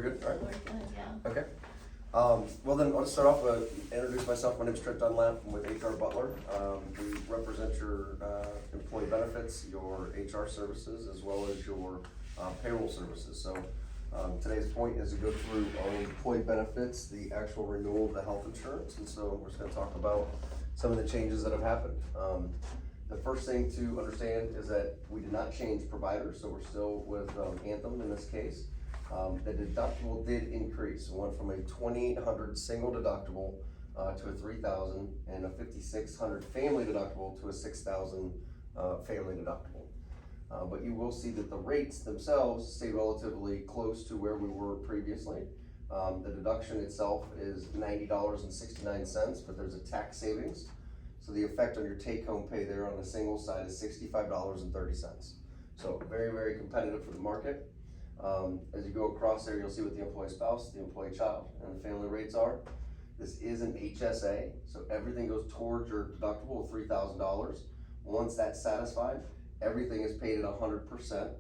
We're good, all right? We're good, yeah. Okay. Well then, I'll just start off with introduce myself. My name's Trent Dunlap. I'm with HR Butler. We represent your employee benefits, your HR services, as well as your payroll services. So today's point is to go through our employee benefits, the actual renewal of the health insurance, and so we're just going to talk about some of the changes that have happened. The first thing to understand is that we did not change providers, so we're still with Anthem in this case. The deductible did increase. It went from a $2,800 single deductible to a $3,000 and a $5,600 family deductible to a $6,000 family deductible. But you will see that the rates themselves stay relatively close to where we were previously. The deduction itself is $90.69, but there's a tax savings. So the effect on your take-home pay there on the single side is $65.30. So very, very competitive for the market. As you go across there, you'll see what the employee spouse, the employee child, and the family rates are. This is an HSA, so everything goes towards your deductible of $3,000. Once that's satisfied, everything is paid at 100%,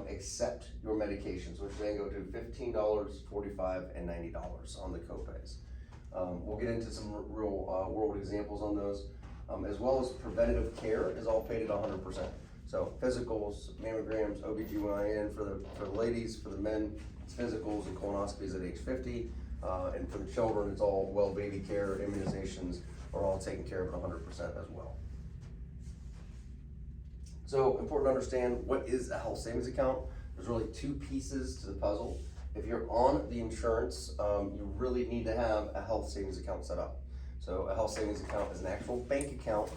except your medications, which then go to $15, $45, and $90 on the copays. We'll get into some real world examples on those, as well as preventative care is all paid at 100%. So physicals, mammograms, OBGYN for the ladies, for the men, it's physicals and colonoscopies at age 50. And for the children, it's all well baby care, immunizations are all taken care of at 100% as well. So important to understand, what is a health savings account? There's really two pieces to the puzzle. If you're on the insurance, you really need to have a health savings account set up. So a health savings account is an actual bank account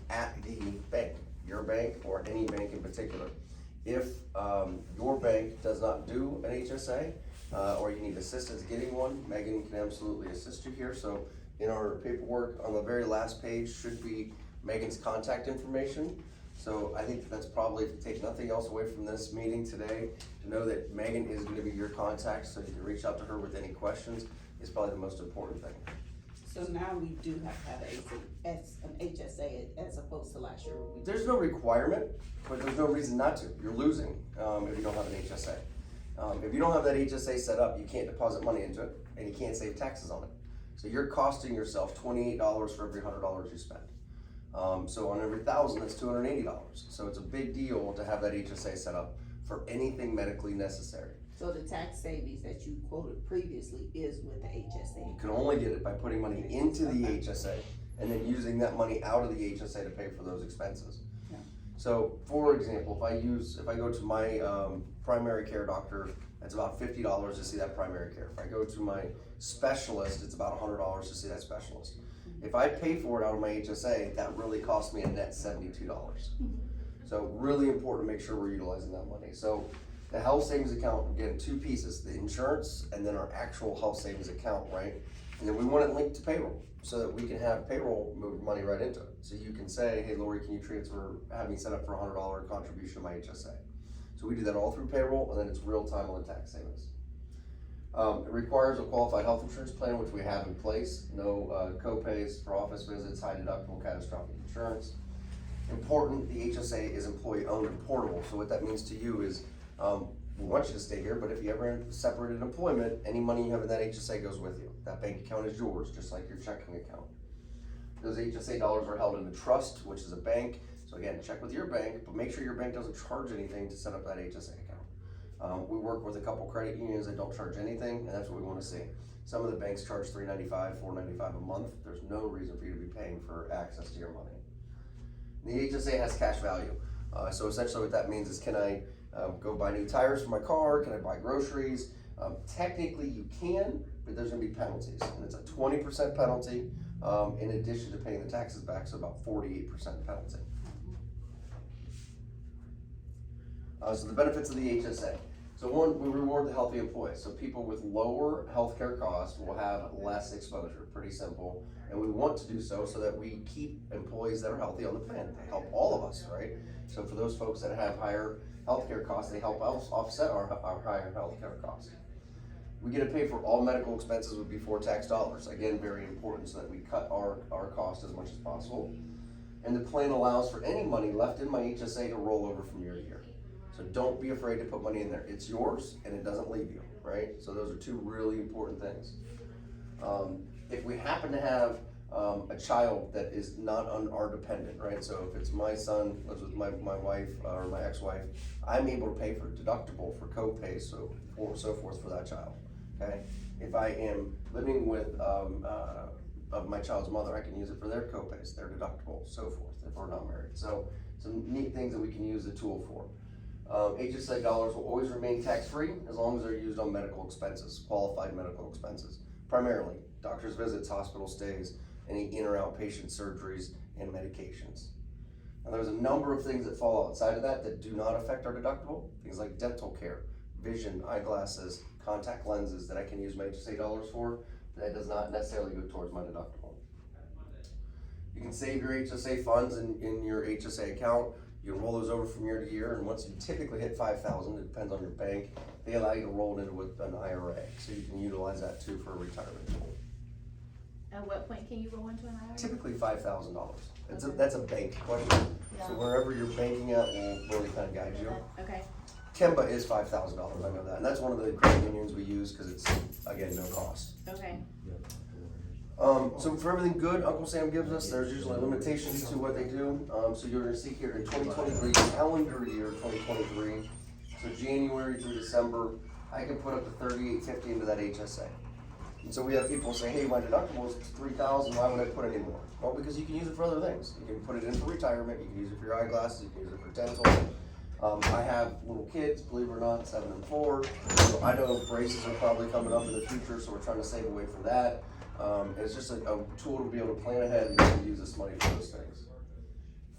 at the bank, your bank or any bank in particular. If your bank does not do an HSA or you need assistance getting one, Megan can absolutely assist you here. So in our paperwork on the very last page should be Megan's contact information. So I think that's probably, if you take nothing else away from this meeting today, to know that Megan is going to be your contact, so you can reach out to her with any questions is probably the most important thing. So now we do have to have an HSA as opposed to last year. There's no requirement, but there's no reason not to. You're losing if you don't have an HSA. If you don't have that HSA set up, you can't deposit money into it, and you can't save taxes on it. So you're costing yourself $28 for every $100 you spend. So on every $1,000, that's $280. So it's a big deal to have that HSA set up for anything medically necessary. So the tax savings that you quoted previously is with the HSA? You can only get it by putting money into the HSA and then using that money out of the HSA to pay for those expenses. Yeah. So for example, if I go to my primary care doctor, it's about $50 to see that primary care. If I go to my specialist, it's about $100 to see that specialist. If I pay for it out of my HSA, that really costs me a net $72. So really important to make sure we're utilizing that money. So the health savings account, again, two pieces, the insurance and then our actual health savings account, right? And then we want it linked to payroll so that we can have payroll move money right into it. So you can say, hey, Lori, can you have me set up for a $100 contribution to my HSA? So we do that all through payroll, and then it's real time on the tax savings. It requires a qualified health insurance plan, which we have in place. No co-pays for office visits, high deductible catastrophic insurance. Important, the HSA is employee owned and portable. So what that means to you is, we want you to stay here, but if you ever have separated employment, any money you have in that HSA goes with you. That bank account is yours, just like your checking account. Those HSA dollars are held in the trust, which is a bank. So again, check with your bank, but make sure your bank doesn't charge anything to set up that HSA account. We work with a couple credit unions that don't charge anything, and that's what we want to see. Some of the banks charge $395, $495 a month. There's no reason for you to be paying for access to your money. The HSA has cash value. So essentially what that means is, can I go buy new tires for my car? Can I buy groceries? Technically you can, but there's gonna be penalties. And it's a 20% penalty in addition to paying the taxes back, so about 48% penalty. So the benefits of the HSA. So one, we reward the healthy employees. So people with lower healthcare costs will have less exposure, pretty simple. And we want to do so that we keep employees that are healthy on the plan. They help all of us, right? So for those folks that have higher healthcare costs, they help us offset our higher healthcare costs. We get to pay for all medical expenses with before tax dollars. Again, very important, so that we cut our cost as much as possible. And the plan allows for any money left in my HSA to roll over from year to year. So don't be afraid to put money in there. It's yours and it doesn't leave you, right? So those are two really important things. If we happen to have a child that is not on our dependent, right? So if it's my son lives with my wife or my ex-wife, I'm able to pay for deductible, for co-pays, so forth for that child. Okay. If I am living with of my child's mother, I can use it for their co-pays, their deductible, so forth. If we're not married, so some neat things that we can use the tool for. HSA dollars will always remain tax-free as long as they're used on medical expenses, qualified medical expenses, primarily doctor's visits, hospital stays, any in or outpatient surgeries, and medications. Now there's a number of things that fall outside of that do not affect our deductible, things like dental care, vision, eyeglasses, contact lenses that I can use my HSA dollars for, that does not necessarily go towards my deductible. You can save your HSA funds in your HSA account. You can roll those over from year to year, and once you typically hit 5,000, it depends on your bank, they allow you to roll it into with an IRA, so you can utilize that too for a retirement tool. At what point can you roll into an IRA? Typically $5,000. Okay. That's a bank question. Yeah. So wherever you're banking at will really kind of guide you. Okay. Kemba is $5,000, I know that, and that's one of the credit unions we use because it's, again, no cost. Okay. So for everything good Uncle Sam gives us, there's usually limitations to what they do. So you're gonna see here in 2023, calendar year 2023, so January through December, I can put up to $3,850 into that HSA. And so we have people say, hey, my deductible is $3,000, why would I put any more? Well, because you can use it for other things. You can put it in for retirement, you can use it for your eyeglasses, you can use it for dental. I have little kids, believe it or not, 7 and 4. So I know braces are probably coming up in the future, so we're trying to save away for that. It's just a tool to be able to plan ahead and use this money for those things.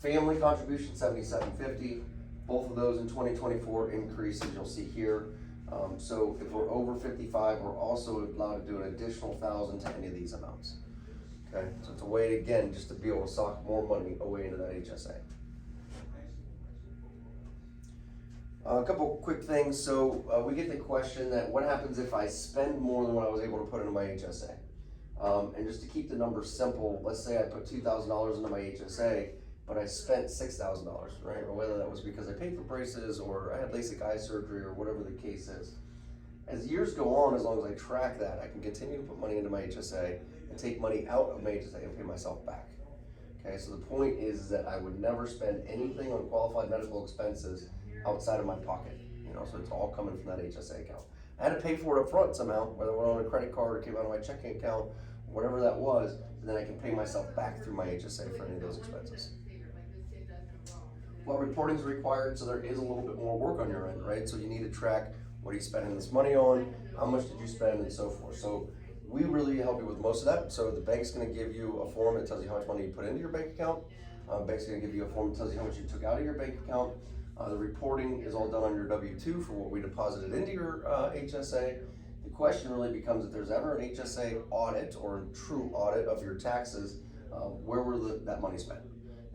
Family contribution, $77.50. Both of those in 2024 increases, you'll see here. So if we're over 55, we're also allowed to do an additional 1,000 to any of these amounts. Okay, so it's a way, again, just to be able to sock more money away into that HSA. A couple quick things. So we get the question that what happens if I spend more than what I was able to put into my HSA? And just to keep the numbers simple, let's say I put $2,000 into my HSA, but I spent $6,000, right? Or whether that was because I paid for braces or I had LASIK eye surgery or whatever the case is. As years go on, as long as I track that, I can continue to put money into my HSA and take money out of my HSA and pay myself back. Okay, so the point is that I would never spend anything on qualified medical expenses outside of my pocket, so it's all coming from that HSA account. I had to pay for it up front somehow, whether it went on a credit card or came out of my checking account, whatever that was, and then I can pay myself back through my HSA for any of those expenses. Well, reporting is required, so there is a little bit more work on your end, right? So you need to track what are you spending this money on, how much did you spend, and so forth. So we really help you with most of that. So the bank's gonna give you a form that tells you how much money you put into your bank account. The bank's gonna give you a form that tells you how much you took out of your bank account. The reporting is all done on your W-2 for what we deposited into your HSA. The question really becomes if there's ever an HSA audit or a true audit of your taxes, where were that money spent?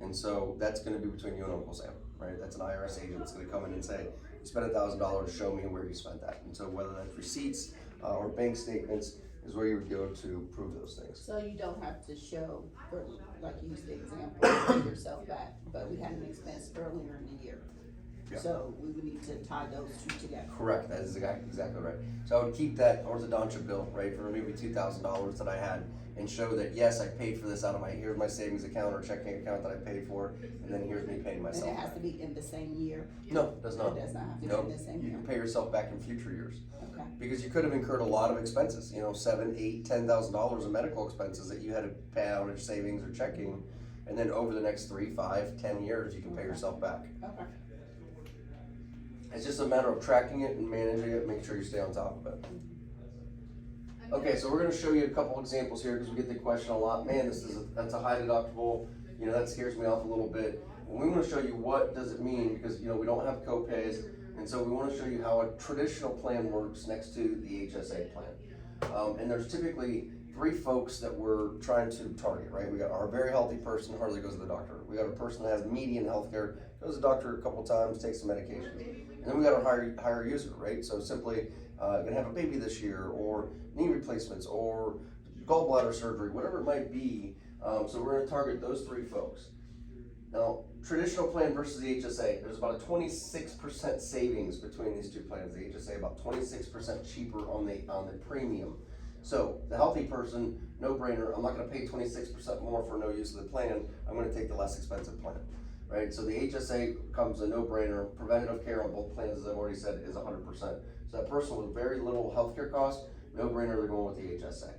And so that's gonna be between you and Uncle Sam, right? That's an IRS agent that's gonna come in and say, you spent $1,000, show me where you spent that. And so whether that's receipts or bank statements is where you would go to prove those things. So you don't have to show, for, like you used the example, pay yourself back, but we had an expense earlier in the year. Yeah. So we would need to tie those two together. Correct, that is exactly right. So I would keep that orthodontia bill, right, for maybe $2,000 that I had and show that, yes, I paid for this out of here's my savings account or checking account that I paid for, and then here's me paying myself And it has back. to be in the same year? No, it does not. It does not have to No, be in the same you year? can pay yourself back in future years. Okay. Because you could have incurred a lot of expenses, $7,000, $8,000, $10,000 in medical expenses that you had to pay out of savings or checking, and then over the next 3, 5, 10 years, you can pay yourself back. Okay. It's just a matter of tracking it and managing it, make sure you stay on top of it. Okay, so we're gonna show you a couple examples here because we get the question a lot. Man, that's a high deductible. That scares me off a little bit. And we want to show you what does it mean because we don't have co-pays, and so we want to show you how a traditional plan works next to the HSA plan. And there's typically 3 folks that we're trying to target, right? We got our very healthy person, hardly goes to the doctor. We got a person that has median health care, goes to the doctor a couple times, takes some medication. And then we got our higher user, right? So simply gonna have a baby this year, or knee replacements, or gallbladder surgery, whatever it might be. So we're gonna target those 3 folks. Now, traditional plan versus the HSA, there's about a 26% savings between these two plans. The HSA about 26% cheaper on the premium. So the healthy person, no brainer, I'm not gonna pay 26% more for no use of the plan, I'm gonna take the less expensive plan, right? So the HSA comes a no brainer, preventative care on both plans, as I've already said, is 100%. So that person with very little healthcare cost, no brainer, they're going with the HSA.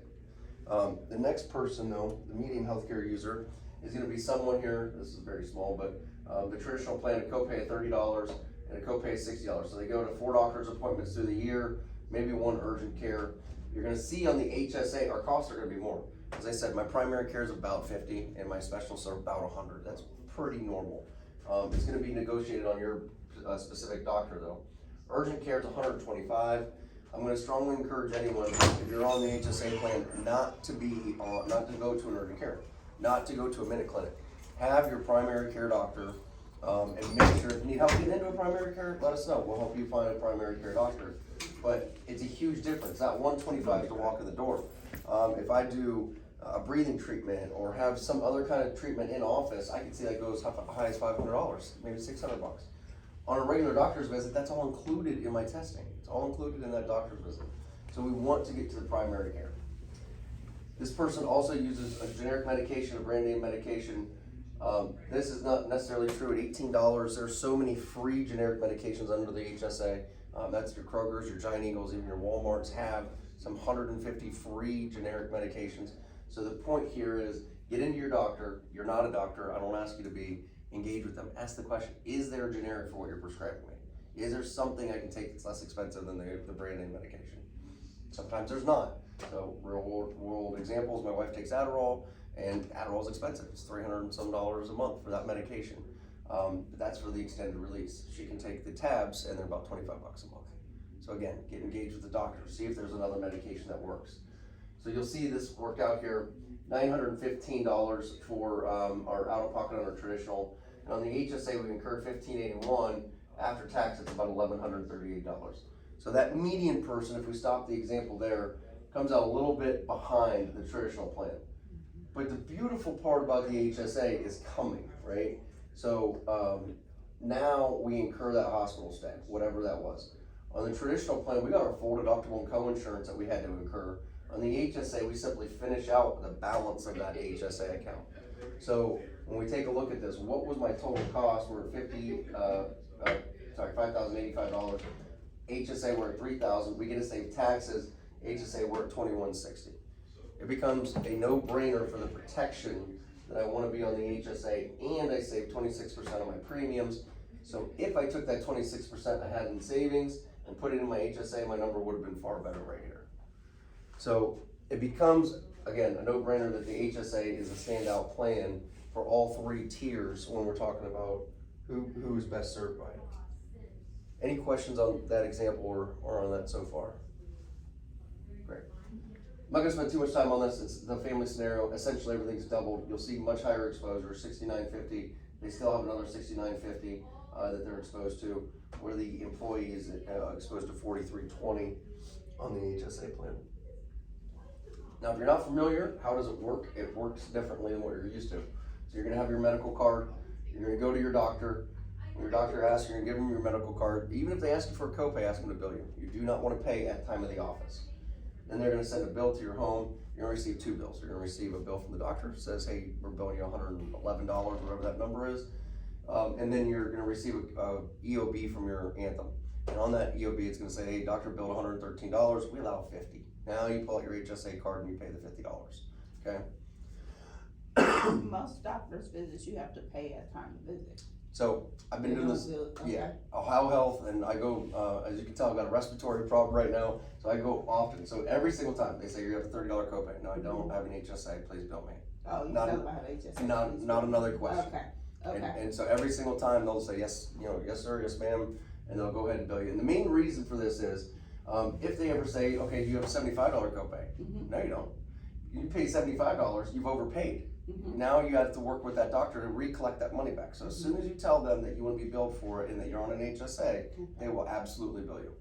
The next person though, the median healthcare user, is gonna be someone here, this is very small, but the traditional plan, a copay of $30 and a copay of $60. So they go to 4 doctor's appointments through the year, maybe 1 urgent care. You're gonna see on the HSA, our costs are gonna be more. As I said, my primary care is about 50 and my specialists are about 100. That's pretty normal. It's gonna be negotiated on your specific doctor though. Urgent care is 125. I'm gonna strongly encourage anyone, if you're on the HSA plan, not to go to an urgent care, not to go to a minute clinic. Have your primary care doctor, and make sure, if you need help getting into a primary care, let us know. We'll help you find a primary care doctor. But it's a huge difference. That 125 to walk in the door. If I do a breathing treatment or have some other kind of treatment in office, I can see that goes high as $500, maybe $600. On a regular doctor's visit, that's all included in my testing. It's all included in that doctor's visit. So we want to get to the primary care. This person also uses a generic medication, a brand name medication. This is not necessarily true at $18. There's so many free generic medications under the HSA. That's your Kroger's, your Giant Eagles, even your Walmarts have some 150 free generic medications. So the point here is get into your doctor. You're not a doctor. I don't ask you to be. Engage with them. Ask the question, is there a generic for what you're prescribing me? Is there something I can take that's less expensive than the brand name medication? Sometimes there's not. So real world examples, my wife takes Adderall, and Adderall is expensive. It's $300 and some a month for that medication. But that's for the extended release. She can take the tabs, and they're about $25 a month. So again, get engaged with the doctor. See if there's another medication that works. So you'll see this work out here. $915 for our out-of-pocket on our traditional. And on the HSA, we incurred $1,581. After tax, it's about $1,138. So that median person, if we stop the example there, comes out a little bit behind the traditional plan. But the beautiful part about the HSA is coming, right? So now we incur that hospital stay, whatever that was. On the traditional plan, we got our full deductible and co-insurance that we had to incur. On the HSA, we simply finish out the balance of that HSA account. So when we take a look at this, what was my total cost? We're at $5,085. HSA, we're at $3,000. We get to save taxes. HSA, we're at $2,160. It becomes a no-brainer for the protection that I want to be on the HSA, and I save 26% of my premiums. So if I took that 26% I had in savings and put it in my HSA, my number would have been far better right here. So it becomes, again, a no-brainer that the HSA is a standout plan for all 3 tiers when we're talking about who is best served by it. Any questions on that example or on that so far? Great. I'm not gonna spend too much time on this. It's the family scenario. Essentially everything's doubled. You'll see much higher exposure, $69.50. They still have another $69.50 that they're exposed to, where the employee is exposed to $43.20 on the HSA plan. Now, if you're not familiar, how does it work? It works differently than what you're used to. So you're gonna have your medical card, you're gonna go to your doctor. When your doctor asks, you're gonna give them your medical card. Even if they ask you for a copay, ask them to bill you. You do not wanna pay at time of the office. Then they're gonna send a bill to your home. You're gonna receive 2 bills. You're gonna receive a bill from the doctor, says, hey, we're billing you $111, whatever that number is. And then you're gonna receive a EOB from your Anthem. And on that EOB, it's gonna say, hey, doctor billed $113, we allow 50. Now you pull out your HSA card and you pay the $50, okay? Most doctor's visits you have to pay at time of visit. So I've been doing this, Okay. yeah, Ohio Health, and I go, as you can tell, I've got a respiratory problem right now, so I go often. So every single time they say you have a $30 copay. No, I don't have an HSA, please bill me. Oh, you Not still a- don't have HSA. Not another question. Okay, okay. And so every single time they'll say, yes, yes sir, yes ma'am, and they'll go ahead and bill you. And the main reason for this is, if they ever say, okay, you have a $75 copay. No, you don't. You pay $75, you've overpaid. Now you have to work with that doctor to recollect that money back. So as soon as you tell them that you want to be billed for it and that you're on an HSA, they will absolutely bill you.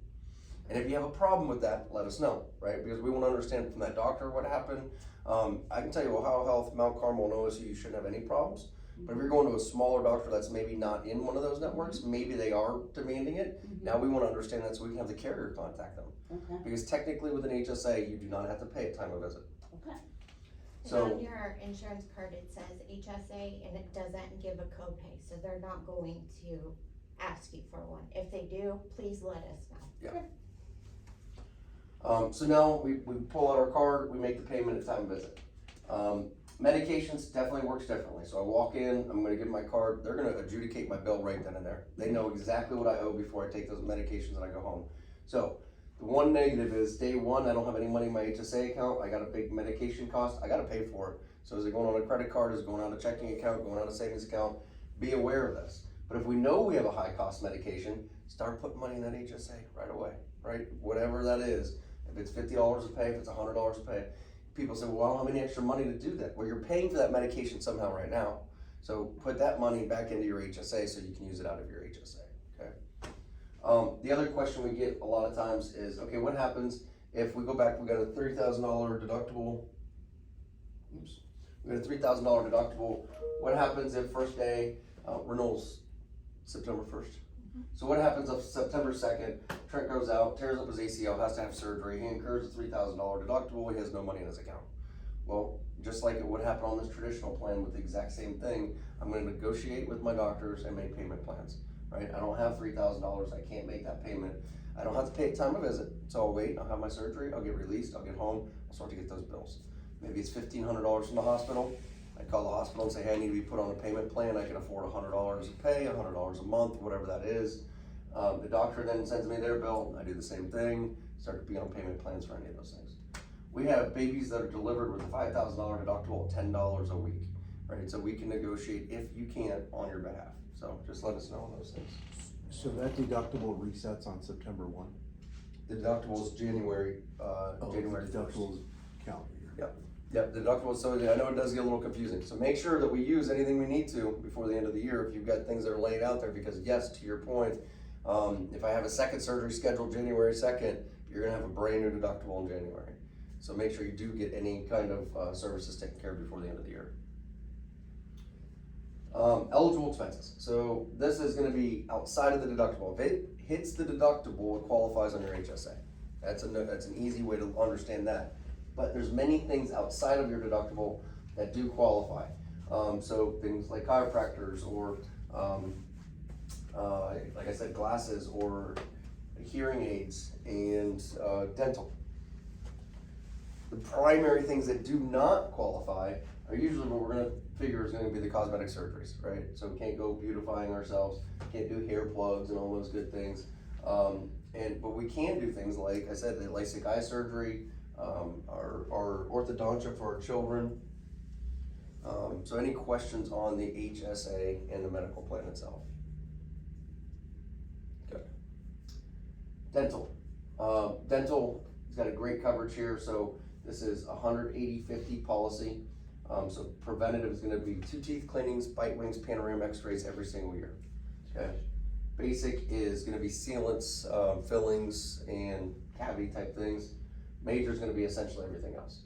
And if you have a problem with that, let us know, right? Because we want to understand from that doctor what happened. I can tell you Ohio Health, Mount Carmel, and OSU, you shouldn't have any problems. But if you're going to a smaller doctor that's maybe not in one of those networks, maybe they are demanding it. Now we wanna understand that so we can have the carrier contact them. Okay, Because technically with an HSA, you do not have to pay at time of visit. okay. And So- on your insurance card, it says HSA and it doesn't give a copay, so they're not going to ask you for one. If they do, please let us know. So now we pull out our card, we make the payment at time of visit. Medications definitely works differently. So I walk in, I'm gonna give my card, they're gonna adjudicate my bill right then and there. They know exactly what I owe before I take those medications and I go home. So the one negative is day one, I don't have any money in my HSA account, I got a big medication cost, I gotta pay for it. So is it going on a credit card, is it going on a checking account, going on a savings account? Be aware of this. But if we know we have a high cost medication, start putting money in that HSA right away, right? Whatever that is. If it's $50 to pay, if it's $100 to pay. People say, well, I don't have any extra money to do that. Well, you're paying for that medication somehow right now. So put that money back into your HSA so you can use it out of your HSA, okay? The other question we get a lot of times is, okay, what happens if we go back, we got a $30,000 deductible. Oops. We got a $3,000 deductible. What happens if first day, renewals September 1st? So what happens if September 2nd, Trent goes out, tears up his ACL, has to have surgery, he incurs a $3,000 deductible, he has no money in his account. Well, just like it would happen on this traditional plan with the exact same thing, I'm gonna negotiate with my doctors and make payment plans, right? I don't have $3,000, I can't make that payment. I don't have to pay at time of visit, so I'll wait, I'll have my surgery, I'll get released, I'll get home, I'll start to get those bills. Maybe it's $1,500 from the hospital. I call the hospital and say, hey, I need to be put on a payment plan, I can afford $100 to pay, $100 a month, whatever that is. The doctor then sends me their bill, I do the same thing, start to be on payment plans for any of those things. We have babies that are delivered with a $5,000 deductible at $10 a week, right? So we can negotiate if you can't on your behalf. So just let us know on those things. So that deductible resets on September 1? The deductible is January, January The 1st. deductible is calendar year. Yep, the deductible, so I know it does get a little confusing, so make sure that we use anything we need to before the end of the year if you've got things that are laid out there, because yes, to your point, if I have a second surgery scheduled January 2nd, you're gonna have a brand new deductible in January. So make sure you do get any kind of services taken care of before the end of the year. Eligible expenses, so this is gonna be outside of the deductible. If it hits the deductible, it qualifies on your HSA. That's an easy way to understand that. But there's many things outside of your deductible that do qualify. So things like chiropractors or, like I said, glasses or hearing aids and dental. The primary things that do not qualify are usually what we're gonna figure is gonna be the cosmetic surgeries, right? So we can't go beautifying ourselves, can't do hair plugs and all those good things. But we can do things like I said, the LASIK eye surgery, our orthodontia for our children. So any questions on the HSA and the medical plan itself? Good. Dental. Dental has got a great coverage here, so this is 180/50 policy. So preventative is gonna be 2 teeth cleanings, bite wings, panorama x-rays every single year, okay? Basic is gonna be sealants, fillings, and cavity type things. Major is gonna be essentially everything else.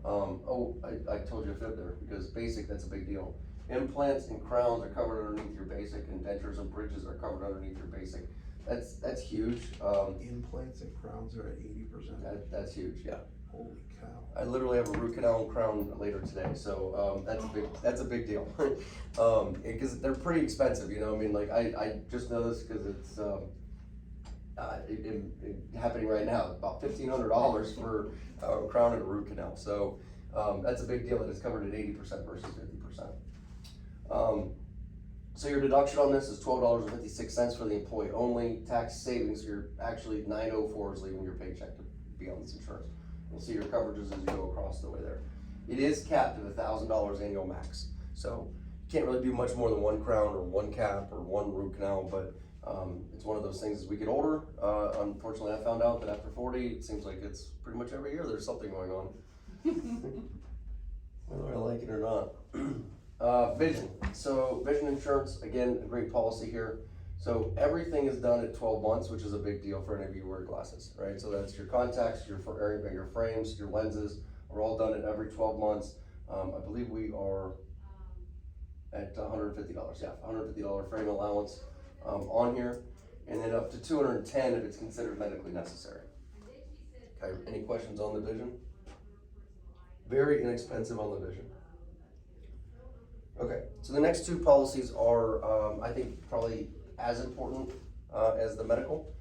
I told you a fib there, because basic, that's a big deal. Implants and crowns are covered underneath your basic, and dentures and bridges are covered underneath your basic. That's huge. Implants and crowns are at 80%. That's huge, yeah. Holy cow. I literally have a root canal and crown later today, so that's a big deal. Because they're pretty expensive, you know. I mean, like I just know this because it's happening right now. About $1,500 for a crown and a root canal. So that's a big deal that it's covered at 80% versus 50%. So your deduction on this is $12.56 for the employee only. Tax savings, you're actually $904 is leaving your paycheck to be on this insurance. You'll see your coverages as you go across the way there. It is capped at $1,000 annual max. So you can't really do much more than one crown or one cap or one root canal, but it's one of those things as we get older. Unfortunately, I found out that after 40, it seems like it's pretty much every year there's something going on. Whether I like it or not. Vision. So vision insurance, again, a great policy here. So everything is done at 12 months, which is a big deal for any of you who wear glasses, right? So that's your contacts, your frames, your lenses are all done at every 12 months. I believe we are at $150, yeah, $150 frame allowance, on here, and then up to $210 if it's considered medically necessary. Okay, any questions on the vision? Very inexpensive on the vision. Okay, so the next two policies are, I think, probably as important as the medical.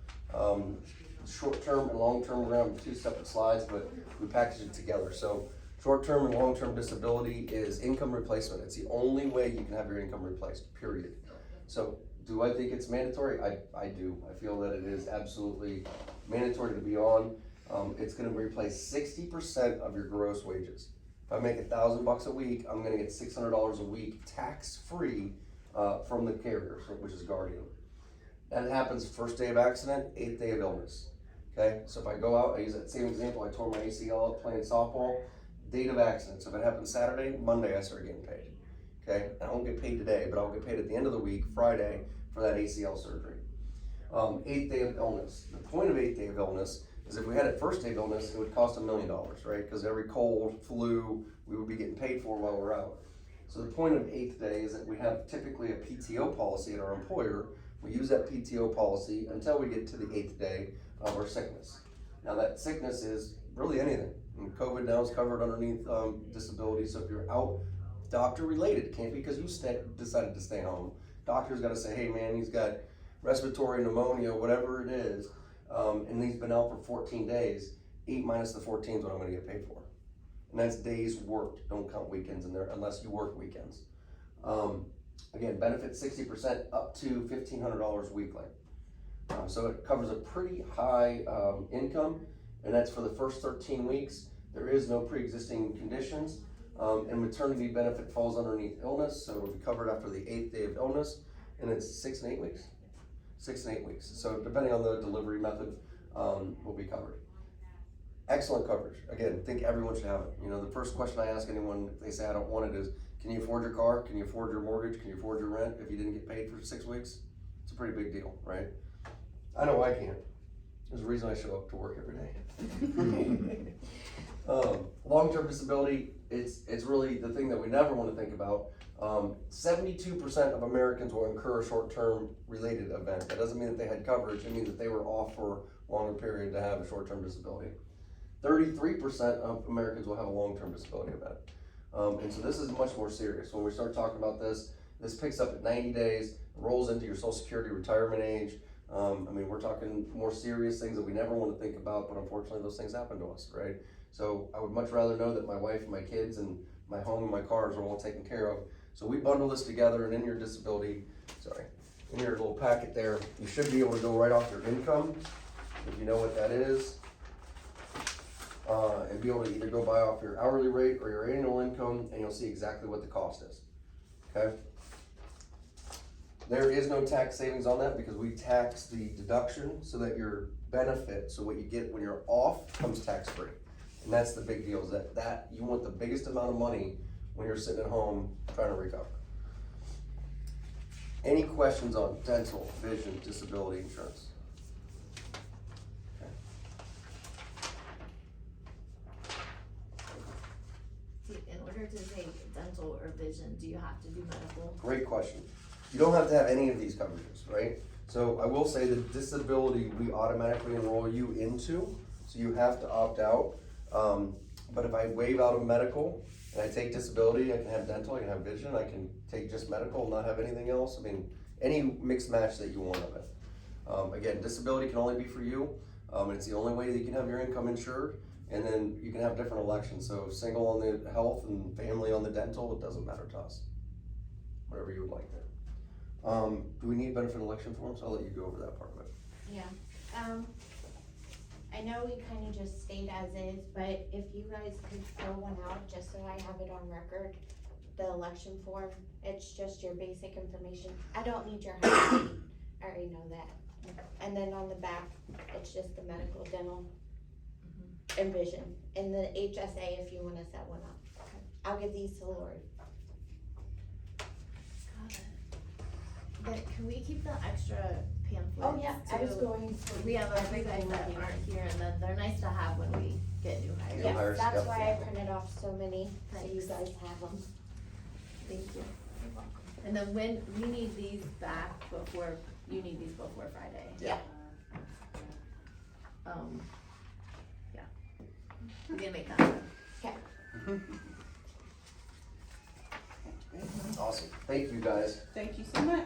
Short-term and long-term, we're gonna have two separate slides, but we packaged it together. So short-term and long-term disability is income replacement. It's the only way you can have your income replaced, period. So do I think it's mandatory? I do. I feel that it is absolutely mandatory to be on. It's gonna replace 60% of your gross wages. If I make $1,000 a week, I'm gonna get $600 a week tax-free from the carrier, which is Guardian. That happens first day of accident, 8th day of illness. Okay, so if I go out, I use that same example, I tore my ACL up playing softball, date of accident. So if it happened Saturday, Monday I start getting paid. Okay, I won't get paid today, but I'll get paid at the end of the week, Friday, for that ACL surgery. 8th day of illness. The point of 8th day of illness is if we had it first day of illness, it would cost $1 million, right? Because every cold, flu, we would be getting paid for while we're out. So the point of 8th day is that we have typically a PTO policy at our employer. We use that PTO policy until we get to the 8th day of our sickness. Now that sickness is really anything. And COVID now is covered underneath disability. So if you're out, doctor related, it can't be because you decided to stay home. Doctor's got to say, hey man, he's got respiratory pneumonia, whatever it is, and he's been out for 14 days. 8 minus the 14 is what I'm going to get paid for. And that's days worked. Don't count weekends in there unless you work weekends. Again, benefit 60% up to $1,500 weekly. So it covers a pretty high income, and that's for the first 13 weeks. There is no pre-existing conditions, and maternity benefit falls underneath illness, so it'll be covered after the 8th day of illness, and it's 6 and 8 weeks. 6 and 8 weeks. So depending on the delivery method, will be covered. Excellent coverage. Again, I think everyone should have it. You know, the first question I ask anyone if they say I don't want it is, can you afford your car? Can you afford your mortgage? Can you afford your rent if you didn't get paid for 6 weeks? It's a pretty big deal, right? I know I can't. There's a reason I show up to work every day. Long-term disability, it's really the thing that we never want to think about. 72% of Americans will incur a short-term related event. That doesn't mean that they had coverage. It means that they were off for a longer period to have a short-term disability. 33% of Americans will have a long-term disability event. And so this is much more serious. When we start talking about this picks up at 90 days, rolls into your Social Security retirement age. I mean, we're talking more serious things that we never want to think about, but unfortunately those things happen to us, right? So I would much rather know that my wife and my kids and my home and my cars are all taken care of. So we bundle this together, and in your in your little packet there, you should be able to go right off your income, if you know what that is. And be able to either go buy off your hourly rate or your annual income, and you'll see exactly what the cost is, okay? There is no tax savings on that because we tax the deduction so that your benefit, so what you get when you're off, comes tax-free. And that's the big deal, is that you want the biggest amount of money when you're sitting at home trying to recover. Any questions on dental, vision, disability insurance? In order to say dental or vision, do you have to do medical? Great question. You don't have to have any of these coverages, right? So I will say that disability, we automatically enroll you into, so you have to opt out. But if I waive out of medical and I take disability, I can have dental, I can have vision, I can take just medical and not have anything else. I mean, any mixed match that you want of it. Again, disability can only be for you. It's the only way that you can have your income insured. And then you can have different elections. So single on the health and family on the dental, it doesn't matter to us. Whatever you would like there. Do we need benefit election forms? I'll let you go over that part of it. Yeah, I know we kinda just stayed as is, but if you guys could fill one out, just so I have it on record, the election form, it's just your basic information. I don't need your height, I already know that. And then on the back, it's just the medical, dental, and vision, and the HSA if you wanna set one up. I'll give these to Lori. Got it. But can we keep the extra pamphlets? Oh, yeah, I was too? going to. We have other guys that aren't here, and then they're nice to have when we get new hires. Yeah. hires, Yes, that's yep. why I printed off so many, so you Thanks. guys have them. Thank you. You're welcome. And then when, we need these back before, you need these before Friday. Yeah. Yeah. We can make that happen. Awesome, thank you guys. Thank you so much.